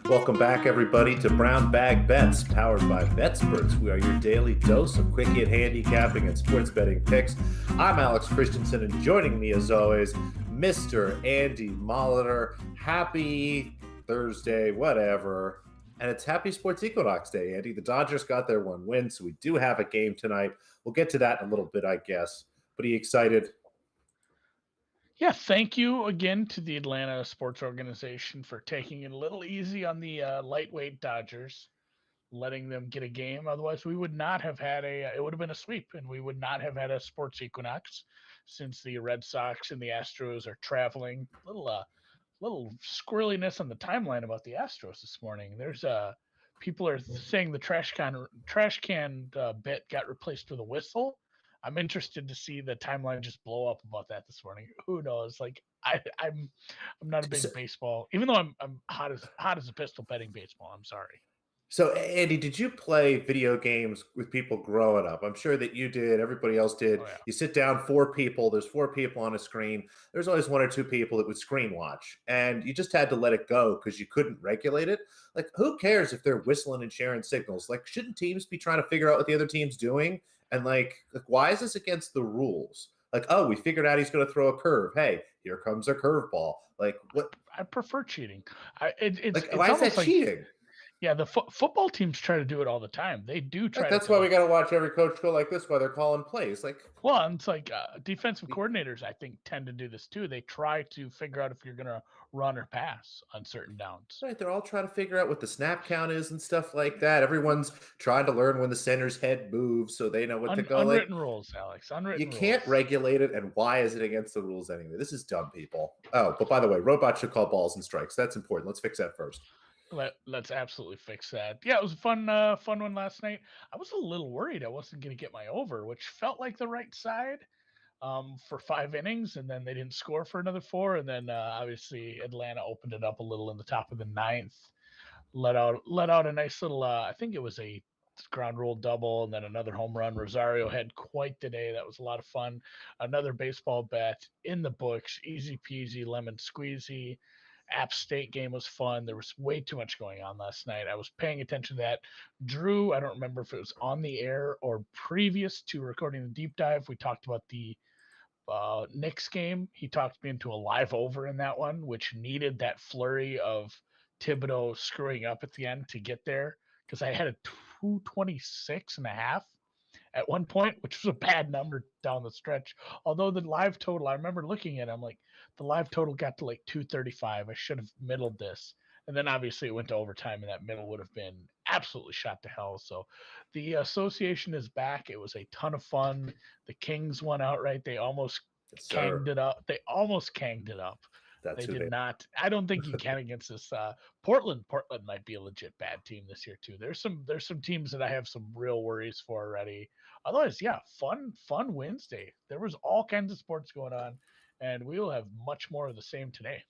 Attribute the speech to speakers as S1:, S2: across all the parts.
S1: Welcome back, everybody, to Brown Bag Bets, powered by Betsperts. We are your daily dose of quick hit handicapping and sports betting picks. I'm Alex Christenson, and joining me, as always, Mr. Andy Molitor. Happy Thursday, whatever. And it's Happy Sports Equinox Day, Andy. The Dodgers got their one win, so we do have a game tonight. We'll get to that in a little bit, I guess. But are you excited?
S2: Yeah, thank you again to the Atlanta Sports Organization for taking it a little easy on the lightweight Dodgers, letting them get a game. Otherwise, we would not have had it would have been a sweep, and we would not have had a sports equinox since the Red Sox and the Astros are traveling. Little squirreliness on the timeline about the Astros this morning. There's people are saying the trash can bit got replaced with a whistle. I'm interested to see the timeline just blow up about that this morning. Who knows? Like I'm not a big
S1: So,
S2: baseball, even though I'm hot as a pistol betting baseball. I'm sorry.
S1: So, Andy, did you play video games with people growing up? I'm sure that you did. Everybody else did.
S2: Oh yeah.
S1: You sit down, four people. There's four people on a screen. There's always one or two people that would screen watch, and you just had to let it go because you couldn't regulate it. Like, who cares if they're whistling and sharing signals? Like, shouldn't teams be trying to figure out what the other team's doing? And like why is this against the rules? Like, oh, we figured out he's going to throw a curve. Hey, here comes a curveball. Like, what?
S2: I prefer cheating. It's
S1: Like,
S2: it's
S1: why is that
S2: almost like
S1: cheating?
S2: yeah, the football teams try to do it all the time. They do
S1: Like,
S2: try to
S1: that's why we
S2: go.
S1: got to watch every coach go like this while they're calling plays. Like,
S2: Well, and it's like defensive coordinators, I think, tend to do this too. They try to figure out if you're going to run or pass on certain downs.
S1: right, they're all trying to figure out what the snap count is and stuff like that. Everyone's trying to learn when the center's head moves so they know what to go. Like,
S2: Unwritten rules, Alex.
S1: you
S2: Unwritten
S1: can't
S2: rules.
S1: regulate it, and why is it against the rules anyway? This is dumb, people. Oh, but by the way, robots should call balls and strikes. That's important. Let's fix that first.
S2: Let's absolutely fix that. Yeah, it was a fun one last night. I was a little worried I wasn't going to get my over, which felt like the right side for 5 innings, and then they didn't score for another four, and then obviously Atlanta opened it up a little in the top of the ninth, let out a nice little. I think it was a ground rule double, and then another home run. Rosario had quite the day. That was a lot of fun. Another baseball bet in the books, easy peasy, lemon squeezy. App State game was fun. There was way too much going on last night. I was paying attention to that. Drew, I don't remember if it was on the air or previous to recording the deep dive. We talked about the Knicks game. He talked me into a live over in that one, which needed that flurry of Thibodeau screwing up at the end to get there because I had a 226.5 at one point, which was a bad number down the stretch. Although the live total, I remember looking at it, I'm like, the live total got to like 235. I should have middled this. And then obviously it went to overtime, and that middle would have been absolutely shot to hell. So the association is back. It was a ton of fun. The Kings won outright. They almost
S1: Yes,
S2: kanged
S1: sir.
S2: it up. They almost kanged it up.
S1: That's
S2: They
S1: who
S2: did
S1: they.
S2: not. I don't think you can against this Portland. Portland might be a legit bad team this year too. There's some teams that I have some real worries for already. Otherwise, yeah, fun Wednesday. There was all kinds of sports going on, and we will have much more of the same today.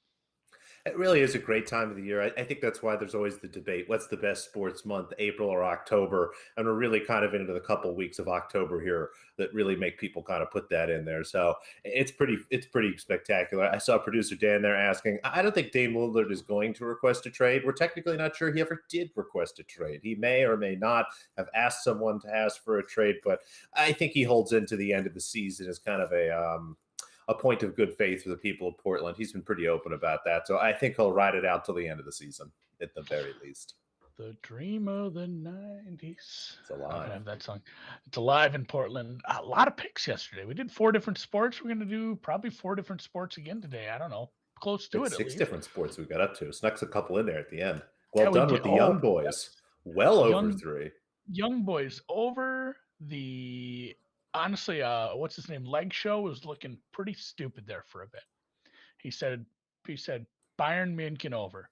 S1: It really is a great time of the year. I think that's why there's always the debate: what's the best sports month, April or October? And we're really kind of into the couple weeks of October here that really make people kind of put that in there. So it's pretty spectacular. I saw producer Dan there asking. I don't think Dame Lillard is going to request a trade. We're technically not sure he ever did request a trade. He may or may not have asked someone to ask for a trade, but I think he holds into the end of the season as kind of a point of good faith for the people of Portland. He's been pretty open about that. So I think he'll ride it out till the end of the season, at the very least.
S2: The dream of the '90s.
S1: It's
S2: I don't
S1: alive.
S2: have that song. It's alive in Portland. A lot of picks yesterday. We did 4 different sports. We're going to do probably 4 different sports again today. I don't know. Close to
S1: It's
S2: it at
S1: six
S2: least.
S1: different sports we got up to. Snuck a couple in there at the end.
S2: Yeah,
S1: Well
S2: we
S1: done
S2: did.
S1: with the
S2: Oh,
S1: young boys.
S2: yes.
S1: Well over
S2: Young
S1: three.
S2: young boys over the honestly, what's his name? Leg show was looking pretty stupid there for a bit. He said he said Bayern Munich over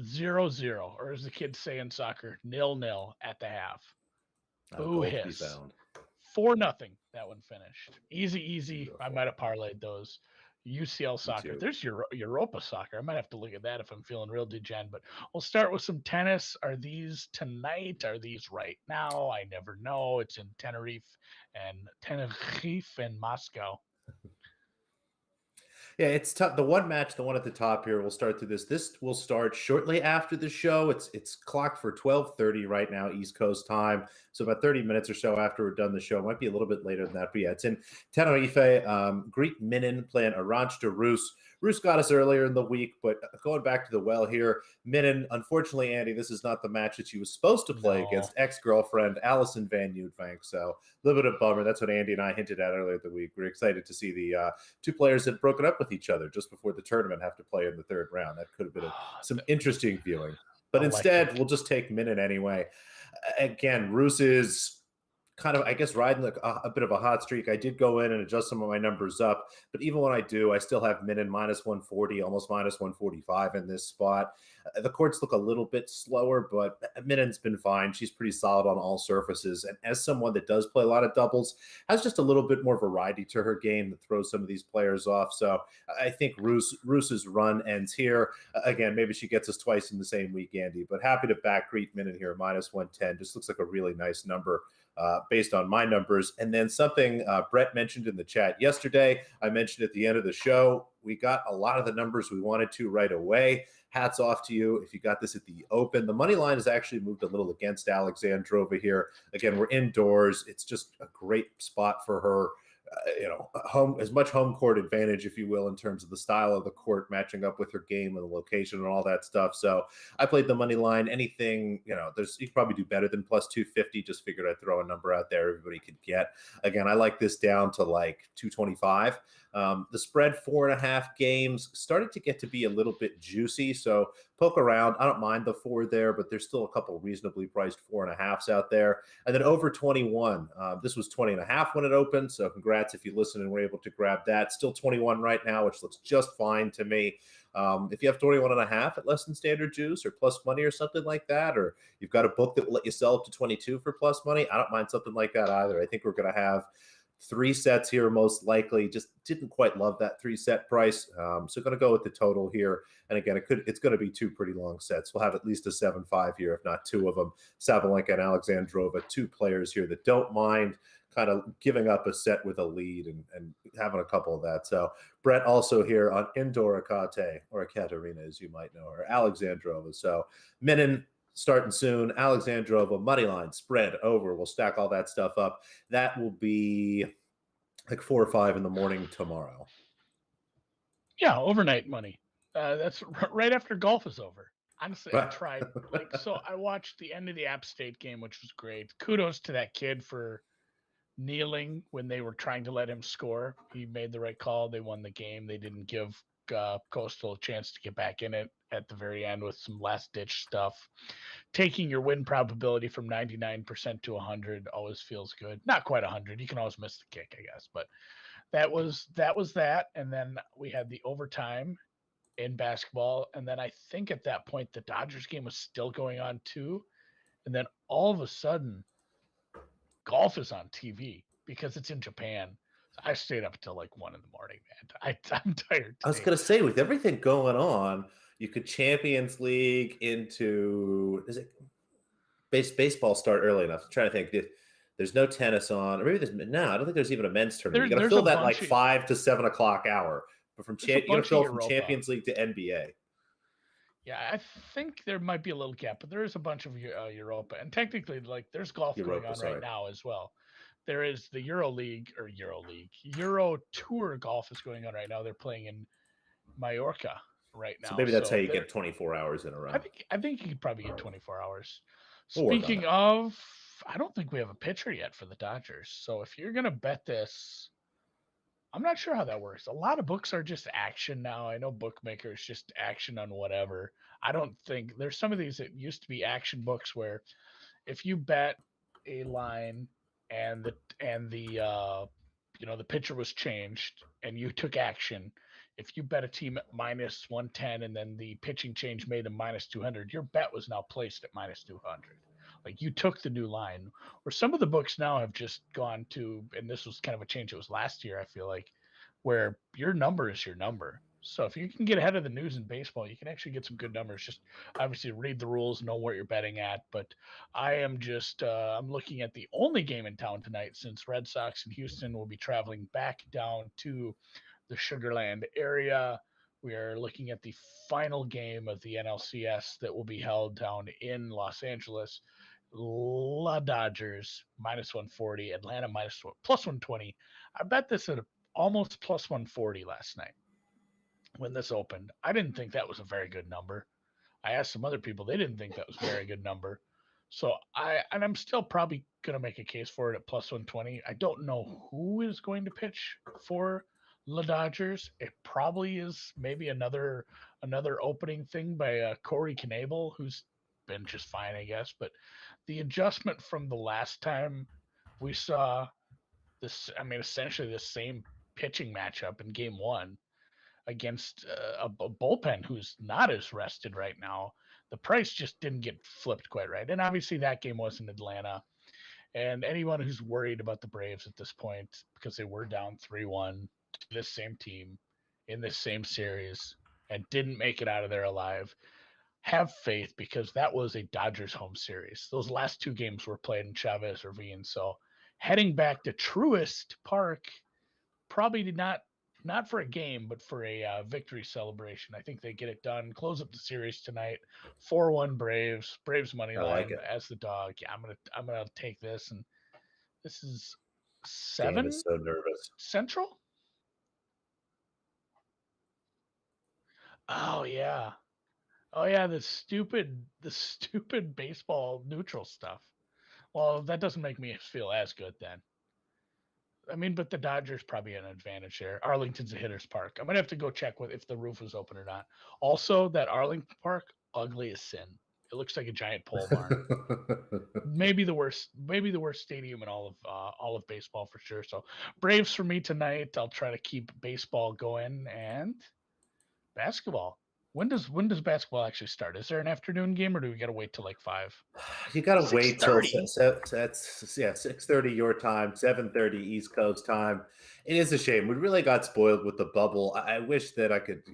S2: 0-0, or as the kids say in soccer, 0-0 at the half. Boo
S1: Goal to be
S2: hiss.
S1: found.
S2: 4-0. That one finished. Easy, easy. I
S1: Beautiful.
S2: might have parlayed those. UCL
S1: Me
S2: soccer.
S1: too.
S2: There's your Europa soccer. I might have to look at that if I'm feeling real degen. But we'll start with some tennis. Are these tonight? Are these right now? I never know. It's in Tenerife and Moscow.
S1: Yeah, it's tough. The one match, the one at the top here, we'll start through this. This will start shortly after the show. It's clocked for 12:30 right now, East Coast time. So about 30 minutes or so after we're done the show. It might be a little bit later than that, but yeah, it's in Tenerife. Greet Minin playing Aranch de Rus. Rus got us earlier in the week, but going back to the well here, Minin, unfortunately, Andy, this is not the match that she was supposed to play
S2: No.
S1: against ex-girlfriend Allison Van Uytvanck. So a little bit of bummer. That's what Andy and I hinted at earlier in the week. We're excited to see the two players that broken up with each other just before the tournament have to play in the third round. That could have been some interesting viewing. But instead,
S2: Electric.
S1: we'll just take Minute anyway. Again, Roos is kind of, I guess, riding a bit of a hot streak. I did go in and adjust some of my numbers up, but even when I do, I still have Minute minus 140, almost minus 145 in this spot. The courts look a little bit slower, but Minute's been fine. She's pretty solid on all surfaces. And as someone that does play a lot of doubles, has just a little bit more variety to her game that throws some of these players off. So I think Roos's run ends here. Again, maybe she gets us twice in the same week, Andy, but happy to back Greet Minute here, minus 110. Just looks like a really nice number. Based on my numbers. And then something Brett mentioned in the chat yesterday, I mentioned at the end of the show, we got a lot of the numbers we wanted to right away. Hats off to you if you got this at the open. The money line has actually moved a little against Alexandrova here. Again, we're indoors. It's just a great spot for her. Home, as much home court advantage, if you will, in terms of the style of the court matching up with her game and the location and all that stuff. So I played the money line. Anything, you could probably do better than plus 250. Just figured I'd throw a number out there everybody could get. Again, I like this down to like 225. The spread 4.5 games started to get to be a little bit juicy. So poke around. I don't mind the 4 there, but there's still a couple reasonably priced 4.5s out there. And then over 21. This was 20.5 when it opened. So congrats if you listen and were able to grab that. Still 21 right now, which looks just fine to me. If you have 21.5 at less than standard juice or plus money or something like that, or you've got a book that will let you sell up to 22 for plus money, I don't mind something like that either. I think we're going to have 3 sets here, most likely. Just didn't quite love that 3-set price. So going to go with the total here. And again, it's going to be 2 pretty long sets. We'll have at least a 7-5 here, if not 2 of them. Sabalenka and Alexandrova, 2 players here that don't mind kind of giving up a set with a lead and having a couple of that. So Brett also here on indoor Akate, or Ekaterina, as you might know, or Alexandrova. So Minin starting soon. Alexandrova, money line, spread, over. We'll stack all that stuff up. That will be like 4 or 5 in the morning tomorrow.
S2: Yeah, overnight money. That's right after golf is over. Honestly, I
S1: Right.
S2: tried. So I watched the end of the App State game, which was great. Kudos to that kid for kneeling when they were trying to let him score. He made the right call. They won the game. They didn't give Coastal a chance to get back in it at the very end with some last ditch stuff. Taking your win probability from 99% to 100 always feels good. Not quite 100. You can always miss the kick, I guess, but that was that. And then we had the overtime in basketball. And then I think at that point the Dodgers game was still going on too. And then all of a sudden golf is on TV because it's in Japan. So I stayed up until like 1 in the morning, man. I'm tired
S1: I was
S2: today.
S1: going to say, with everything going on, you could Champions League into, is it baseball start early enough? I'm trying to think. There's no tennis on, or maybe I don't think there's even a men's tournament. You got to
S2: There's
S1: fill
S2: a
S1: that like
S2: bunch of
S1: 5 to 7 o'clock hour. But
S2: there's a
S1: you got to
S2: bunch of
S1: fill from
S2: Europa.
S1: Champions League to NBA.
S2: Yeah, I think there might be a little gap, but there is a bunch of Europa, and technically, like, there's golf going
S1: Europa,
S2: on right
S1: sorry.
S2: now as well. There is the Euro Tour golf is going on right now. They're playing in Mallorca right
S1: So
S2: now,
S1: maybe that's how
S2: so
S1: you get 24 hours in a row.
S2: I think you could probably get 24 hours.
S1: We'll work on
S2: Speaking
S1: it.
S2: of, I don't think we have a pitcher yet for the Dodgers. So if you're gonna bet this, I'm not sure how that works. A lot of books are just action now. I know bookmakers just action on whatever. I don't think there's some of these that used to be action books where if you bet a line and the pitcher was changed and you took action, if you bet a team at minus 110 and then the pitching change made them minus 200, your bet was now placed at minus 200. Like you took the new line. Or some of the books now have just gone to, and this was kind of a change. It was last year, I feel like, where your number is your number. So if you can get ahead of the news in baseball, you can actually get some good numbers. Just obviously read the rules, know what you're betting at. But I am just I'm looking at the only game in town tonight since Red Sox and Houston will be traveling back down to the Sugarland area. We are looking at the final game of the NLCS that will be held down in Los Angeles. La Dodgers minus 140, Atlanta plus 120. I bet this at almost plus 140 last night when this opened. I didn't think that was a very good number. I asked some other people; they didn't think that was a very good number. So I'm still probably gonna make a case for it at plus 120. I don't know who is going to pitch for the Dodgers. It probably is maybe another opening thing by Corey Knebel, who's been just fine, I guess. But the adjustment from the last time we saw this, I mean, essentially the same pitching matchup in Game One against a bullpen who's not as rested right now. The price just didn't get flipped quite right. And obviously, that game was in Atlanta. And anyone who's worried about the Braves at this point, because they were down 3-1 to this same team in this same series and didn't make it out of there alive, have faith because that was a Dodgers home series. Those last two games were played in Chavez Ravine. So heading back to Truist Park probably did not for a game, but for a victory celebration. I think they get it done. Close up the series tonight. 4-1 Braves. Braves money
S1: I like
S2: line
S1: it.
S2: as the dog. Yeah, I'm gonna take this, and this is
S1: Game is
S2: 7
S1: so nervous.
S2: Central. Oh yeah. Oh yeah, the stupid baseball neutral stuff. Well, that doesn't make me feel as good then. I mean, but the Dodgers probably an advantage there. Arlington's a hitter's park. I'm gonna have to go check with if the roof was open or not. Also, that Arlington Park, ugly as sin. It looks like a giant pole barn. Maybe the worst. Maybe the worst stadium in all of baseball for sure. So, Braves for me tonight. I'll try to keep baseball going and basketball. When does basketball actually start? Is there an afternoon game or do we got to wait till like 5?
S1: You got to wait till
S2: 6:30.
S1: that's 6:30 your time, 7:30 East Coast time. It is a shame. We really got spoiled with the bubble. I wish that I could,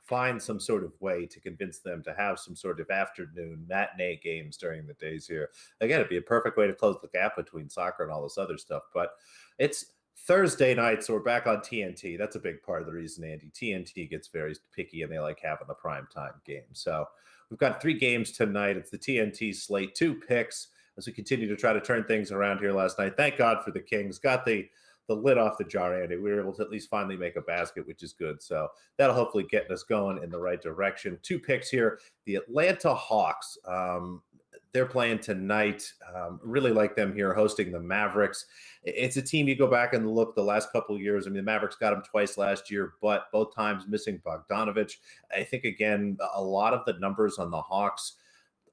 S1: find some sort of way to convince them to have some sort of afternoon matinee games during the days here. Again, it'd be a perfect way to close the gap between soccer and all this other stuff. But it's Thursday night, so we're back on TNT. That's a big part of the reason, Andy. TNT gets very picky and they like having the primetime game. So we've got 3 games tonight. It's the TNT slate, 2 picks as we continue to try to turn things around here last night. Thank God for the Kings. Got the lid off the jar, Andy. We were able to at least finally make a basket, which is good. So that'll hopefully get us going in the right direction. 2 picks here. The Atlanta Hawks. They're playing tonight. Really like them here hosting the Mavericks. It's a team you go back and look the last couple of years. I mean, the Mavericks got them twice last year, but both times missing Bogdanovich. I think, again, a lot of the numbers on the Hawks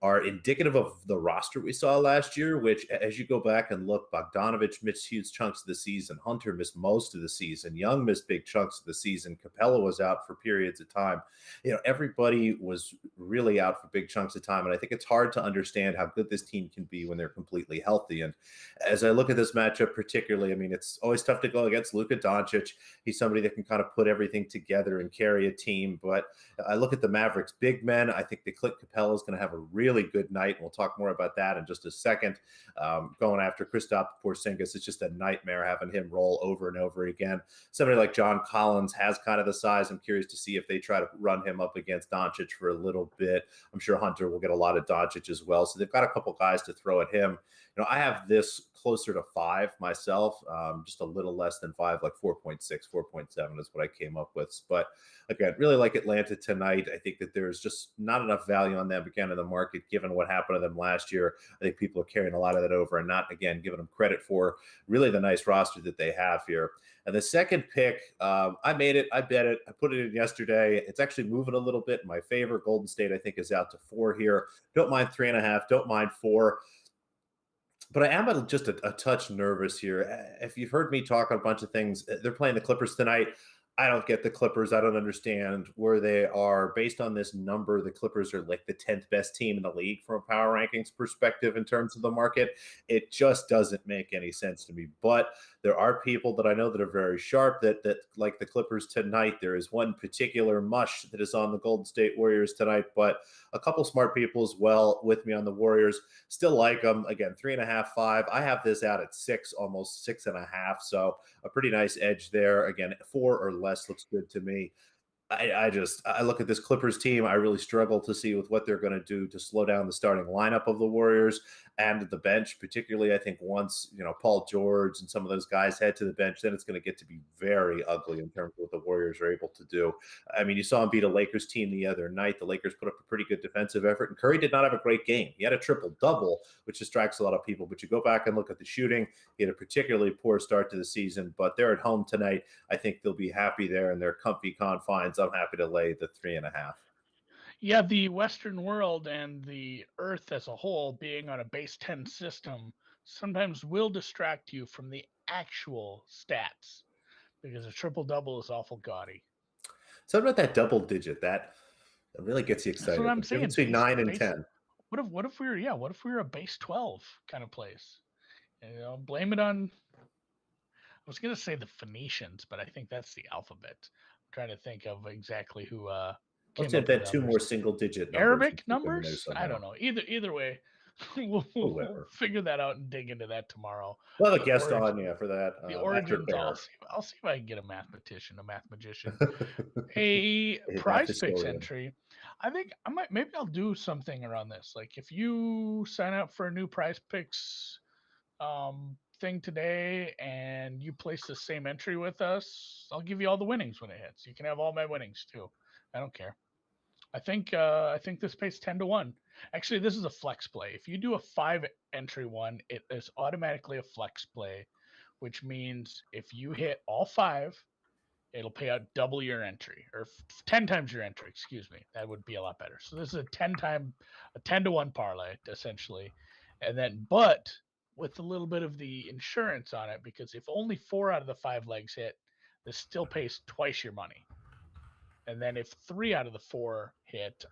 S1: are indicative of the roster we saw last year, which, as you go back and look, Bogdanovich missed huge chunks of the season. Hunter missed most of the season. Young missed big chunks of the season. Capella was out for periods of time. Everybody was really out for big chunks of time. And I think it's hard to understand how good this team can be when they're completely healthy. And as I look at this matchup particularly, I mean, it's always tough to go against Luka Doncic. He's somebody that can kind of put everything together and carry a team. But I look at the Mavericks big men. I think the Clint Capella is going to have a really good night. We'll talk more about that in just a second. Going after Kristaps Porzingis, it's just a nightmare having him roll over and over again. Somebody like John Collins has kind of the size. I'm curious to see if they try to run him up against Doncic for a little bit. I'm sure Hunter will get a lot of Doncic as well. So they've got a couple guys to throw at him. I have this closer to 5 myself, just a little less than 5, like 4.6, 4.7 is what I came up with. But again, really like Atlanta tonight. I think that there's just not enough value on them again in the market, given what happened to them last year. I think people are carrying a lot of that over and not, again, giving them credit for really the nice roster that they have here. And the second pick, I made it. I bet it. I put it in yesterday. It's actually moving a little bit in my favor. Golden State, I think, is out to 4 here. Don't mind 3.5. Don't mind 4. But I am just a touch nervous here. If you've heard me talk on a bunch of things, they're playing the Clippers tonight. I don't get the Clippers. I don't understand where they are. Based on this number, the Clippers are like the 10th best team in the league from a power rankings perspective in terms of the market. It just doesn't make any sense to me. But There are people that I know that are very sharp that like the Clippers tonight. There is one particular mush that is on the Golden State Warriors tonight, but a couple smart people as well with me on the Warriors. Still like them. Again, 3.5, 5. I have this out at 6, almost 6.5. So a pretty nice edge there. Again, 4 or less looks good to me. I look at this Clippers team. I really struggle to see with what they're going to do to slow down the starting lineup of the Warriors and the bench, particularly. I think once Paul George and some of those guys head to the bench, then it's going to get to be very ugly in terms of what the Warriors are able to do. I mean, you saw him beat a Lakers team the other night. The Lakers put up a pretty good defensive effort, and Curry did not have a great game. He had a triple double, which distracts a lot of people. But you go back and look at the shooting. He had a particularly poor start to the season, but they're at home tonight. I think they'll be happy there in their comfy confines. I'm happy to lay the 3.5.
S2: Yeah, the Western world and the Earth as a whole being on a base 10 system sometimes will distract you from the actual stats because a triple double is awful gaudy.
S1: Something about that double digit that really gets you
S2: That's
S1: excited.
S2: what I'm
S1: The difference
S2: saying.
S1: between 9 and
S2: Base.
S1: 10.
S2: What if we were a base 12 kind of place? Blame it on. I was gonna say the Phoenicians, but I think that's the alphabet. I'm trying to think of exactly who
S1: Let's
S2: came up with
S1: invent
S2: the
S1: 2 more
S2: numbers.
S1: single-digit numbers and
S2: Arabic
S1: keep them in there
S2: numbers? I
S1: somehow.
S2: don't know. Either way, we'll
S1: Whoever.
S2: figure that out and dig into that tomorrow.
S1: We'll have
S2: The
S1: a guest
S2: origin,
S1: on you for that
S2: the
S1: after
S2: origins.
S1: prayer.
S2: I'll see if I can get a mathematician. A
S1: A math
S2: prize picks
S1: historian.
S2: entry. I think maybe I'll do something around this. Like if you sign up for a new prize picks thing today and you place the same entry with us, I'll give you all the winnings when it hits. You can have all my winnings too. I don't care. I think this pays 10-1. Actually, this is a flex play. If you do a 5 entry one, it is automatically a flex play, which means if you hit all 5, it'll pay out double your entry or 10 times your entry, excuse me. That would be a lot better. So this is a 10-1 parlay essentially. And then but with a little bit of the insurance on it, because if only 4 out of the 5 legs hit, this still pays twice your money. And then if 3 out of the 4 hit,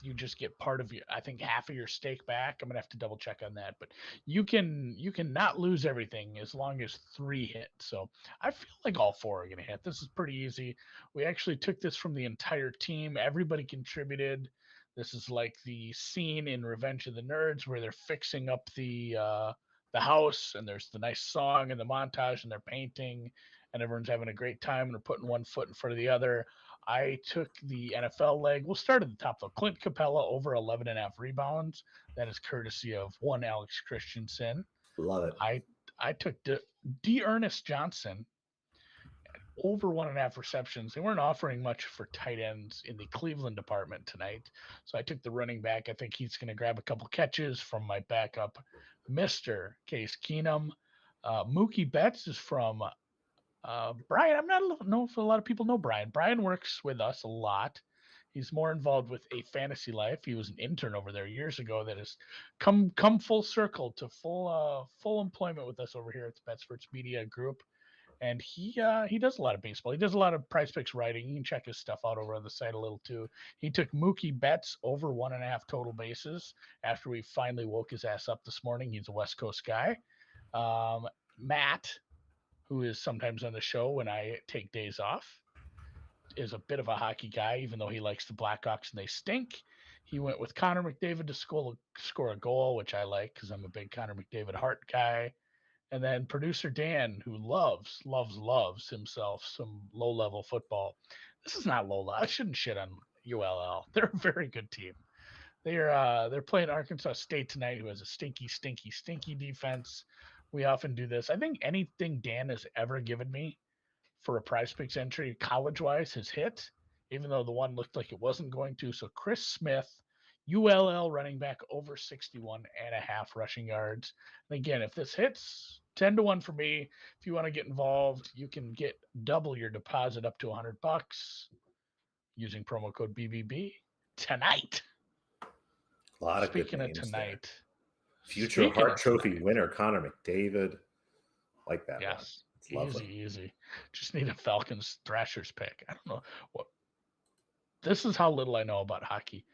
S2: you just get part of I think half of your stake back. I'm gonna have to double check on that, but you can not lose everything as long as 3 hit. So I feel like all 4 are gonna hit. This is pretty easy. We actually took this from the entire team. Everybody contributed. This is like the scene in Revenge of the Nerds where they're fixing up the house and there's the nice song and the montage and they're painting and everyone's having a great time and they're putting one foot in front of the other. I took the NFL leg. We'll start at the top though. Clint Capella over 11.5 rebounds. That is courtesy of one Alex Christenson.
S1: Love it.
S2: I took Ernest Johnson over 1.5 receptions. They weren't offering much for tight ends in the Cleveland department tonight. So I took the running back. I think he's going to grab a couple catches from my backup, Mr. Case Keenum. Mookie Betts is from Brian. I don't know if a lot of people know Brian. Brian works with us a lot. He's more involved with A Fantasy Life. He was an intern over there years ago that has come full circle to full employment with us over here at the Betsperts Media Group. And he does a lot of baseball. He does a lot of PrizePicks writing. You can check his stuff out over on the site a little too. He took Mookie Betts over 1.5 total bases after we finally woke his ass up this morning. He's a West Coast guy. Matt, who is sometimes on the show when I take days off, is a bit of a hockey guy, even though he likes the Blackhawks and they stink. He went with Connor McDavid to score a goal, which I like because I'm a big Connor McDavid Hart guy. And then producer Dan, who loves himself some low-level football. This is not low-level. I shouldn't shit on ULL. They're a very good team. They're playing Arkansas State tonight, who has a stinky defense. We often do this. I think anything Dan has ever given me for a PrizePicks entry, college-wise, has hit, even though the one looked like it wasn't going to. So Chris Smith, ULL running back over 61.5 rushing yards. And again, if this hits, 10-1 for me. If you want to get involved, you can get double your deposit up to $100 using promo code BBB tonight.
S1: A lot of
S2: Speaking
S1: good
S2: of
S1: names
S2: tonight,
S1: there. Future Hart Trophy winner Connor McDavid. Like that
S2: yes,
S1: one. It's lovely.
S2: Easy. Just need a Falcons Thrashers pick. I don't know what. This is how little I know about hockey.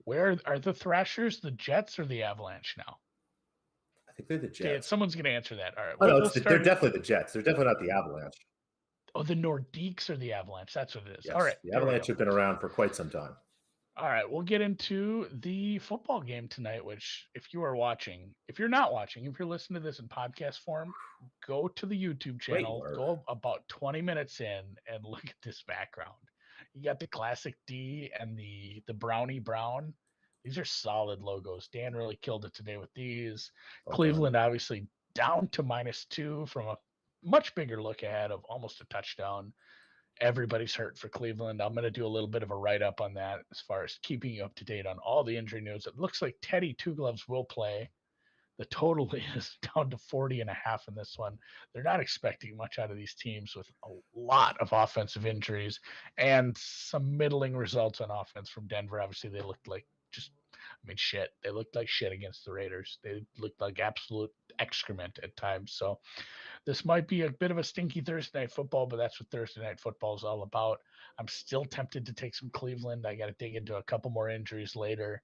S2: Where are the Thrashers, the Jets, or the Avalanche now?
S1: think they're the Jets.
S2: Someone's going to answer that. All right,
S1: Oh, no,
S2: we'll
S1: they're
S2: start it.
S1: definitely the Jets. They're definitely not the Avalanche.
S2: Oh, the Nordiques or the Avalanche. That's what it is. All
S1: Yes,
S2: right,
S1: the
S2: there we
S1: Avalanche
S2: go.
S1: have been around for quite some time.
S2: All right, we'll get into the football game tonight, which if you are watching, if you're not watching, if you're listening to this in podcast form, go to the YouTube
S1: Great
S2: channel,
S1: word.
S2: go about 20 minutes in and look at this background. You got the classic D and the brownie brown. These are solid logos. Dan really killed it today with these.
S1: Well done.
S2: Cleveland obviously down to -2 from a much bigger look ahead of almost a touchdown. Everybody's hurt for Cleveland. I'm going to do a little bit of a write up on that as far as keeping you up to date on all the injury news. It looks like Teddy Two Gloves will play. The total is down to 40.5 in this one. They're not expecting much out of these teams with a lot of offensive injuries and some middling results on offense from Denver. Obviously, they looked like shit. They looked like shit against the Raiders. They looked like absolute excrement at times. So this might be a bit of a stinky Thursday night football, but that's what Thursday night football is all about. I'm still tempted to take some Cleveland. I got to dig into a couple more injuries later.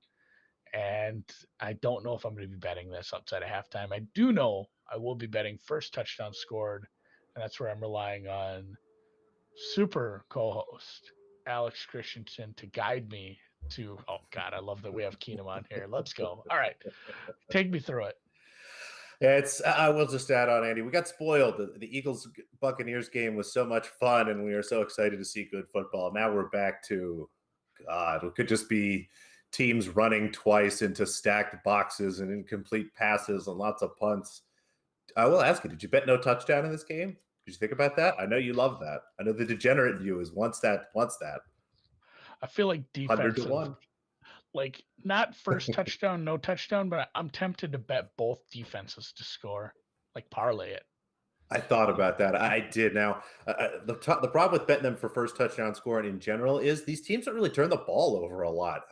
S2: And I don't know if I'm going to be betting this outside of halftime. I do know I will be betting first touchdown scored. And that's where I'm relying on super co-host Alex Christenson to guide me to, oh God, I love that we have Keenum on here. Let's go. All right. Take me through it.
S1: Yeah, I will just add on, Andy. We got spoiled. The Eagles Buccaneers game was so much fun, and we were so excited to see good football. Now we're back to, God, it could just be teams running twice into stacked boxes and incomplete passes and lots of punts. I will ask you, did you bet no touchdown in this game? Did you think about that? I know you love that. I know the degenerate in you is wants that.
S2: I feel like
S1: 100 to
S2: defensive,
S1: 1.
S2: like not first touchdown, no touchdown, but I'm tempted to bet both defenses to score, like parlay it.
S1: I thought about that. I did. Now, the problem with betting them for first touchdown scoring in general is these teams don't really turn the ball over a lot.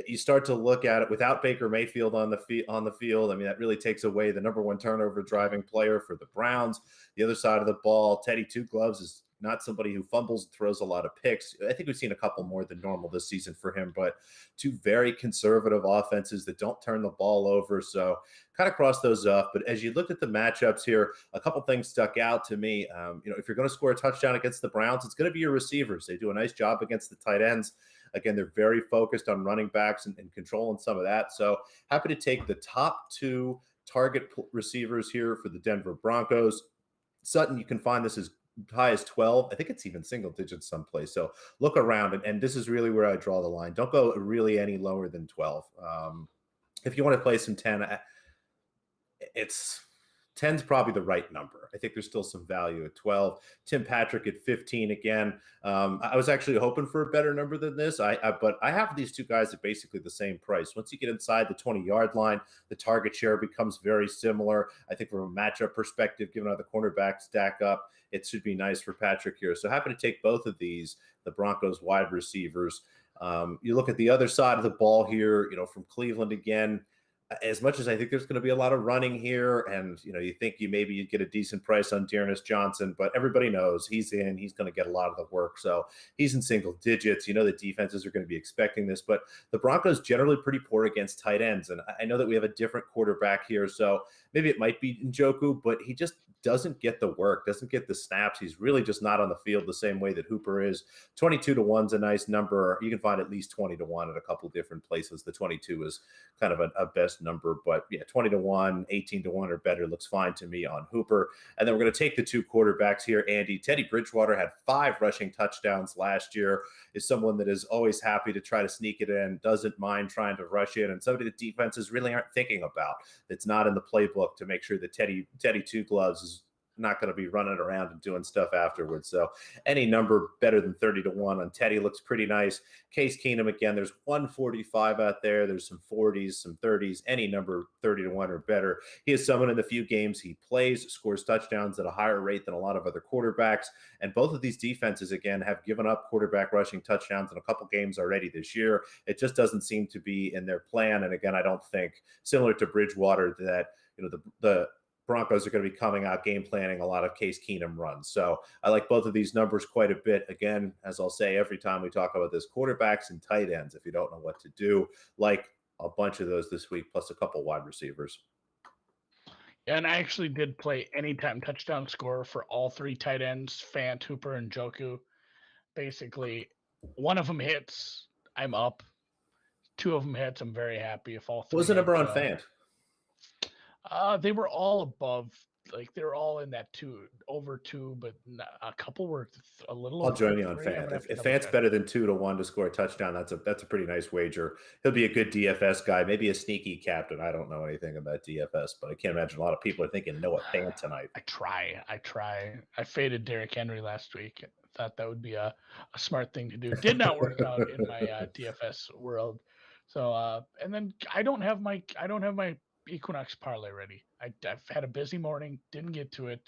S1: You start to look at it without Baker Mayfield on the field. I mean, that really takes away the number one turnover driving player for the Browns. The other side of the ball, Teddy Two Gloves is not somebody who fumbles, throws a lot of picks. I think we've seen a couple more than normal this season for him, but two very conservative offenses that don't turn the ball over. So kind of cross those off. But as you looked at the matchups here, a couple things stuck out to me. If you're going to score a touchdown against the Browns, it's going to be your receivers. They do a nice job against the tight ends. Again, they're very focused on running backs and controlling some of that. So happy to take the top two target receivers here for the Denver Broncos. Sutton, you can find this as high as 12. I think it's even single digits someplace. So look around, and this is really where I draw the line. Don't go really any lower than 12. If you want to play some 10, it's 10's probably the right number. I think there's still some value at 12. Tim Patrick at 15 again. I was actually hoping for a better number than this. But I have these two guys at basically the same price. Once you get inside the 20-yard line, the target share becomes very similar. I think from a matchup perspective, given how the cornerbacks stack up, it should be nice for Patrick here. So happy to take both of these, the Broncos wide receivers. You look at the other side of the ball here, from Cleveland again. As much as I think there's going to be a lot of running here, and you think you'd get a decent price on Dearness Johnson, but everybody knows he's going to get a lot of the work. So he's in single digits. The defenses are going to be expecting this, but the Broncos generally pretty poor against tight ends. And I know that we have a different quarterback here, so maybe it might be Njoku, but he just doesn't get the work, doesn't get the snaps. He's really just not on the field the same way that Hooper is. 22 to 1's a nice number. You can find at least 20 to 1 at a couple different places. The 22 is kind of a best number, but yeah, 20 to 1, 18 to 1 or better looks fine to me on Hooper. And then we're going to take the two quarterbacks here. Andy, Teddy Bridgewater had 5 rushing touchdowns last year, is someone that is always happy to try to sneak it in, doesn't mind trying to rush in, and somebody that defenses really aren't thinking about. That's not in the playbook to make sure that Teddy Two Gloves is not going to be running around and doing stuff afterwards. So any number better than 30 to 1 on Teddy looks pretty nice. Case Keenum, again, there's 145 out there. There's some 40s, some 30s, any number 30 to 1 or better. He is someone in the few games he plays, scores touchdowns at a higher rate than a lot of other quarterbacks. And both of these defenses, again, have given up quarterback rushing touchdowns in a couple games already this year. It just doesn't seem to be in their plan. And again, I don't think, similar to Bridgewater, that the Broncos are going to be coming out game planning a lot of Case Keenum runs. So I like both of these numbers quite a bit. Again, as I'll say every time we talk about this, quarterbacks and tight ends, if you don't know what to do, like a bunch of those this week, plus a couple wide receivers.
S2: And I actually did play anytime touchdown score for all three tight ends, Fant, Hooper, and Joku. Basically, one of them hits, I'm up. Two of them hits, I'm very happy. If all
S1: What was
S2: three
S1: the
S2: hit,
S1: number on Fant?
S2: they were all above. Like they were all in that over two, but a couple were a little
S1: I'll
S2: over
S1: join you on
S2: three. I'm
S1: Fant.
S2: gonna have to
S1: If
S2: double
S1: Fant's
S2: check.
S1: better than 2 to 1 to score a touchdown, that's a pretty nice wager. He'll be a good DFS guy, maybe a sneaky captain. I don't know anything about DFS, but I can't imagine a lot of people are thinking Noah Fant tonight.
S2: I try. I faded Derrick Henry last week. Thought that would be a smart thing to do. Did not work out in my DFS world. So and then I don't have my Equinox parlay ready. I've had a busy morning, didn't get to it.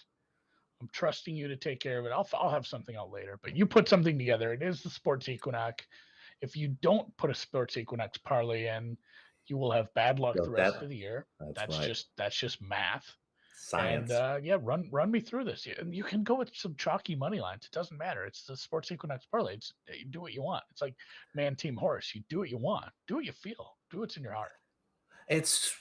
S2: I'm trusting you to take care of it. I'll have something out later, but you put something together. It is the Sports Equinox. If you don't put a Sports Equinox parlay in, you will have bad luck
S1: So
S2: the rest of the year.
S1: that's
S2: That's
S1: right.
S2: just math. And
S1: Science.
S2: yeah, run me through this. And you can go with some chalky money lines. It doesn't matter. It's the Sports Equinox parlay. You do what you want. It's like man, team, horse. You do what you want. Do what you feel. Do what's in your heart.
S1: It's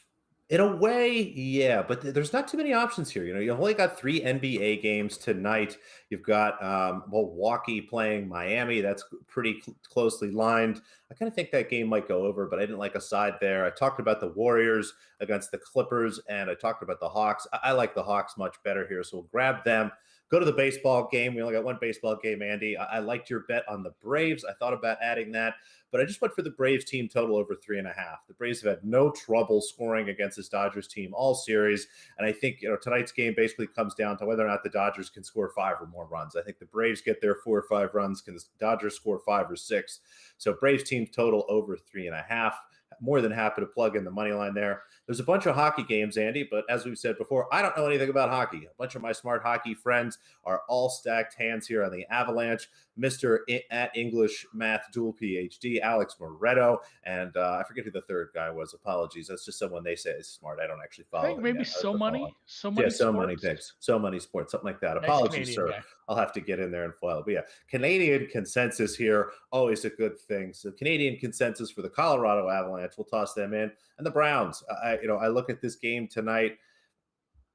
S1: in a way, yeah, but there's not too many options here. You've only got 3 NBA games tonight. You've got Milwaukee playing Miami. That's pretty closely lined. I kind of think that game might go over, but I didn't like a side there. I talked about the Warriors against the Clippers, and I talked about the Hawks. I like the Hawks much better here, so we'll grab them. Go to the baseball game. We only got one baseball game, Andy. I liked your bet on the Braves. I thought about adding that, but I just went for the Braves team total over 3.5. The Braves have had no trouble scoring against this Dodgers team all series. And I think, tonight's game basically comes down to whether or not the Dodgers can score 5 or more runs. I think the Braves get their 4 or 5 runs. Can the Dodgers score 5 or 6? So Braves team total over 3.5. More than happy to plug in the money line there. There's a bunch of hockey games, Andy, but as we've said before, I don't know anything about hockey. A bunch of my smart hockey friends are all stacked hands here on the Avalanche. Mr. at English Math Dual PhD, Alex Moretto, and I forget who the third guy was. Apologies. That's just someone they say is smart. I don't actually
S2: I
S1: follow
S2: think
S1: him
S2: maybe
S1: yet.
S2: so money,
S1: Yeah, so many
S2: sports.
S1: picks, so many sports, something like that.
S2: Nice
S1: Apologies,
S2: Canadian
S1: sir.
S2: guy.
S1: I'll have to get in there and follow. But yeah, Canadian consensus here, always a good thing. So Canadian consensus for the Colorado Avalanche. We'll toss them in, and the Browns. I look at this game tonight.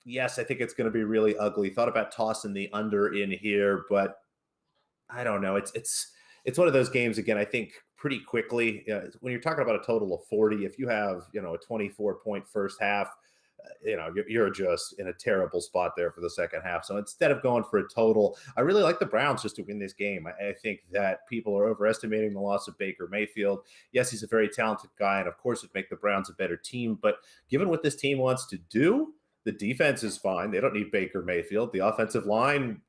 S1: Yes, I think it's going to be really ugly. Thought about tossing the under in here, but I don't know. It's one of those games again. I think pretty quickly when you're talking about a total of 40, if you have a 24-point first half, you're just in a terrible spot there for the second half. So instead of going for a total, I really like the Browns just to win this game. I think that people are overestimating the loss of Baker Mayfield. Yes, he's a very talented guy, and of course, it'd make the Browns a better team. But given what this team wants to do, the defense is fine. They don't need Baker Mayfield. The offensive line,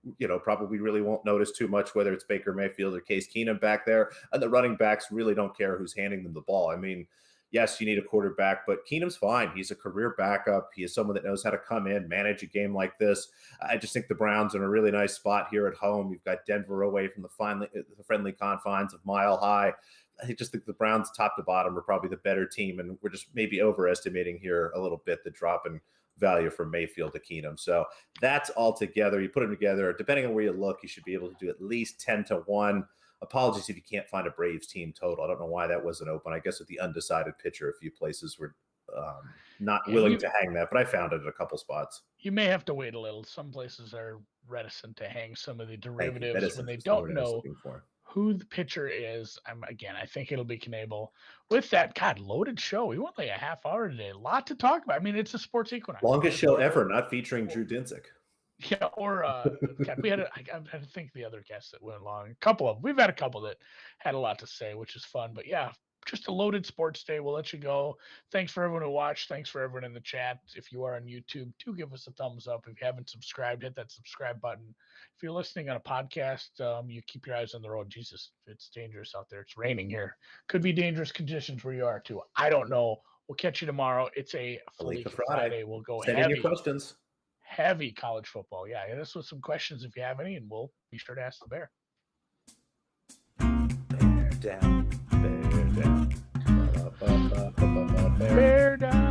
S1: probably really won't notice too much whether it's Baker Mayfield or Case Keenum back there. And the running backs really don't care who's handing them the ball. I mean, yes, you need a quarterback, but Keenum's fine. He's a career backup. He is someone that knows how to come in, manage a game like this. I just think the Browns are in a really nice spot here at home. You've got Denver away from the friendly confines of Mile High. I just think the Browns, top to bottom, are probably the better team, and we're just maybe overestimating here a little bit the drop in value from Mayfield to Keenum. So that's all together. You put them together, depending on where you look, you should be able to do at least 10-1. Apologies if you can't find a Braves team total. I don't know why that wasn't open. I guess with the undecided pitcher, a few places were not willing to hang that, but I found it at a couple spots.
S2: You may have to wait a little. Some places are reticent to hang some of the derivatives when they
S1: That's
S2: don't
S1: what I was
S2: know
S1: looking for.
S2: who the pitcher is. I think it'll be Knable. With that, God, loaded show. We went like a half hour today. A lot to talk about. I mean, it's a Sports Equinox.
S1: Longest show ever, not featuring Drew Dinsick.
S2: Yeah, or God, I had to think the other guests that went along. We've had a couple that had a lot to say, which is fun. But yeah, just a loaded sports day. We'll let you go. Thanks for everyone who watched. Thanks for everyone in the chat. If you are on YouTube, do give us a thumbs up. If you haven't subscribed, hit that subscribe button. If you're listening on a podcast, you keep your eyes on the road. Jesus, it's dangerous out there. It's raining here. Could be dangerous conditions where you are too. I don't know. We'll catch you tomorrow. It's a Friday. We'll go
S1: Send in your questions.
S2: Heavy college football. Yeah, hit us with some questions if you have any, and we'll be sure to ask the bear.
S1: Bear down. Bear down.
S2: Bear down.